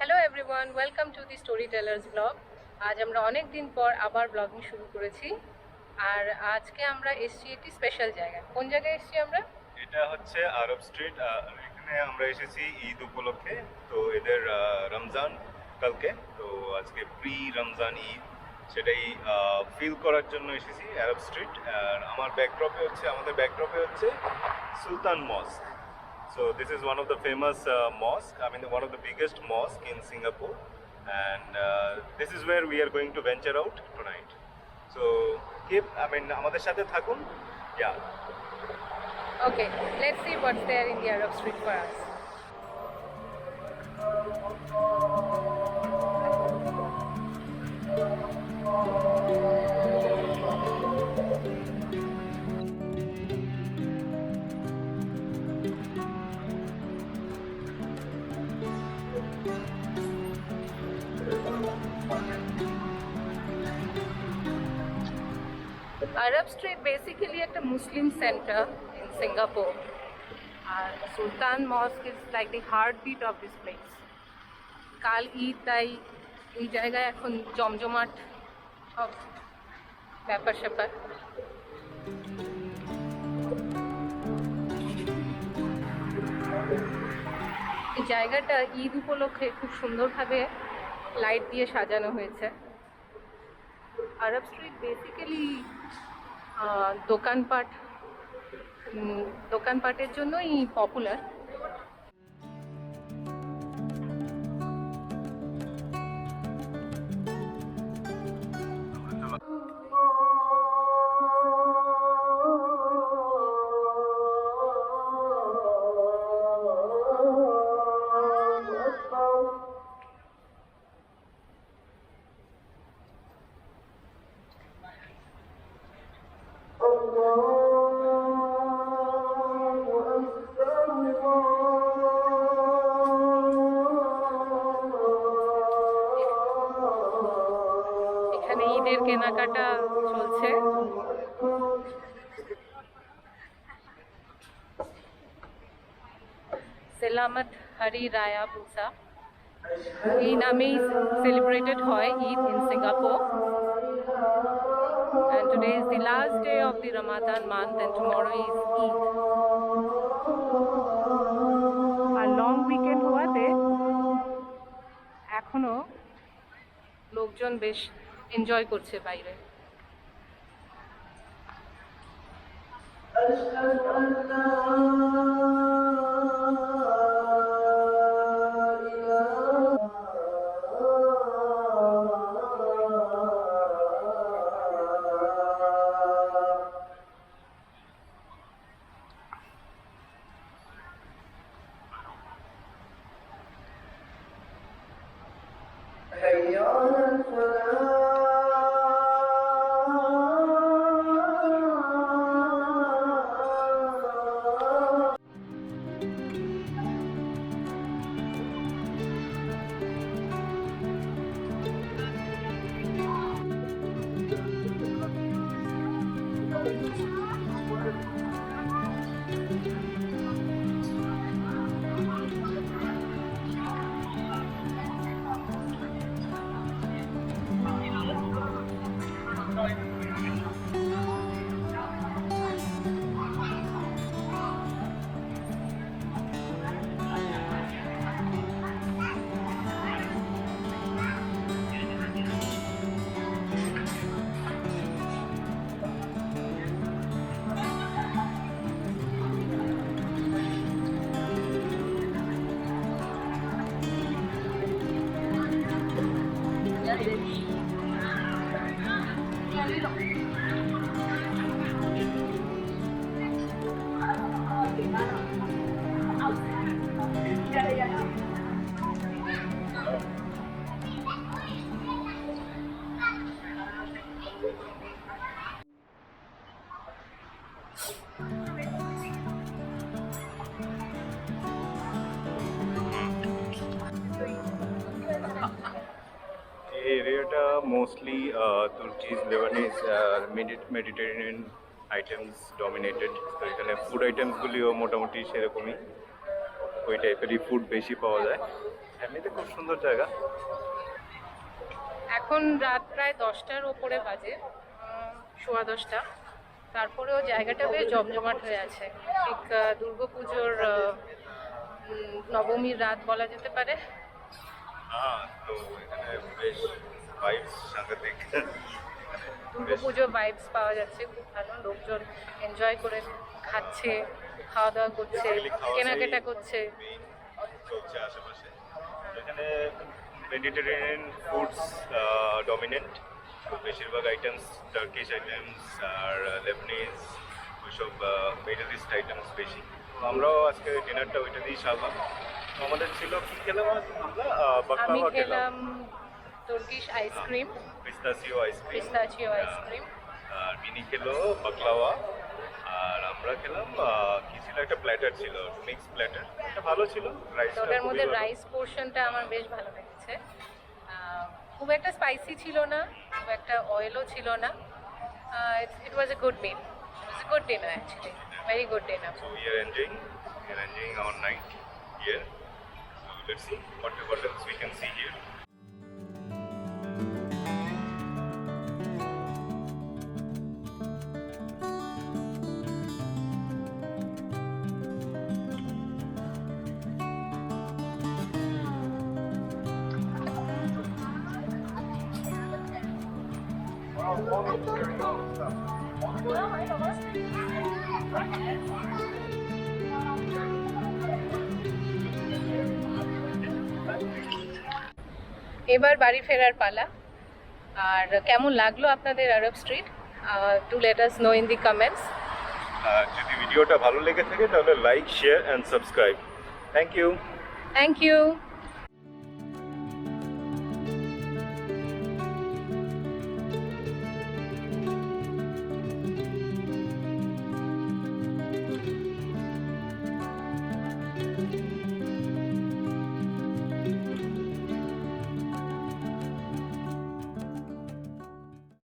Hello everyone, welcome to the story tailors blog. আজ আমরা অনেক দিন পর আবার ব্লগিং শুরু করেছি। আর আজকে আমরা এসেছি একটি স্পেশাল জায়গায়। কোন জায়গায় এসেছি আমরা? এটা হচ্ছে আরব স্ট্রিট। এখানে আমরা এসেছি ঈদ উপলক্ষে। তো এদের রমজান কালকে, তো আজকে প্রি রমজান ঈদ, সেটাই ফিল করার জন্য এসেছি আরব স্ট্রিট। আর আমাদের ব্যাকড্রপে হচ্ছে সুলতান মস্ক। So this is one of the famous mosque. I mean, one of the biggest mosque in Singapore, and this is where we are going to venture out tonight. So আমাদের সাথে থাকুন. Yeah. Okay, let's see what's there in the Arab Street for us. Arab Street basically at a Muslim center in Singapore. Sultan Mosque is like the heartbeat of this place. কাল ঈদ, তাই এই জায়গায় এখন জমজমাট সব ব্যাপার স্যাপার। এই জায়গাটা ঈদ উপলক্ষে খুব সুন্দরভাবে লাইট দিয়ে সাজানো হয়েছে। আরব স্ট্রিট বেসিক্যালি দোকানপাটের জন্যই পপুলার। এখানে ঈদের কেনাকাটা চলছে। সেলামত হরি রায়া পুসা এই নামেই সেলিব্রেটেড হয় Eid in Singapore. And today is the last day of the Ramadan month and tomorrow is Eid. আর লং উইকেন্ড হওয়াতে এখনো লোকজন বেশ এনজয় করছে বাইরে। এই এরিয়াটা mostly Turkish, Lebanese, Mediterranean items dominated. তো এখানে ফুড আইটেমসগুলিও মোটামুটি সেরকমই, ওই টাইপেরই ফুড বেশি পাওয়া যায়। এমনিতে খুব সুন্দর জায়গা। এখন রাত প্রায় 10টার ওপরে বাজে, 10:15। তারপরেও জায়গাটা বেশ জমজমাট হয়ে আছে, ঠিক দুর্গাপুজোর নবমীর রাত বলা যেতে পারে। হ্যাঁ, তো এখানে বেশ ভাইবস সাংঘাতিক। দুর্গাপুজো ভাইবস পাওয়া যাচ্ছে, খুব ভালো। লোকজন এনজয় করে খাচ্ছে, খাওয়া দাওয়া করছে, কেনাকাটা করছে। চলছে আশেপাশে। এখানে মেডিটেরিয়ান ফুডস ডমিনেন্ট, বেশিরভাগ আইটেমস টার্কিশ আইটেমস আর লেবনিজ, ওইসব মিডল ইস্ট আইটেমস বেশি। তো আমরাও আজকে ডিনারটা ওইটা দিয়েই সারলাম। তো আমাদের ছিল কি খেলাম আমরা? আমি বাকলাওয়া খেলাম Turkish ice cream, pistachio ice cream. Pistachio ice cream. আর মিনি খেলো বাকলাওয়া। আর আমরা খেলাম কি ছিল, একটা প্ল্যাটার ছিল, মিক্স প্ল্যাটার, এটা ভালো ছিল। তো ওটার মধ্যে রাইস পোর্শনটা আমার বেশ ভালো লেগেছে। খুব একটা স্পাইসি ছিল না, খুব একটা অয়েলও ছিল না। It was a good meal, it was a good dinner actually, very good dinner. So we are enjoying our night here. So let's see what else we can see here. এবার বাড়ি ফেরার পালা। আর কেমন লাগলো আপনাদের Arab street? Do let us know in the comments. যদি ভিডিওটা ভালো লেগে থাকে তাহলে like, share and subscribe. Thank you. Thank you.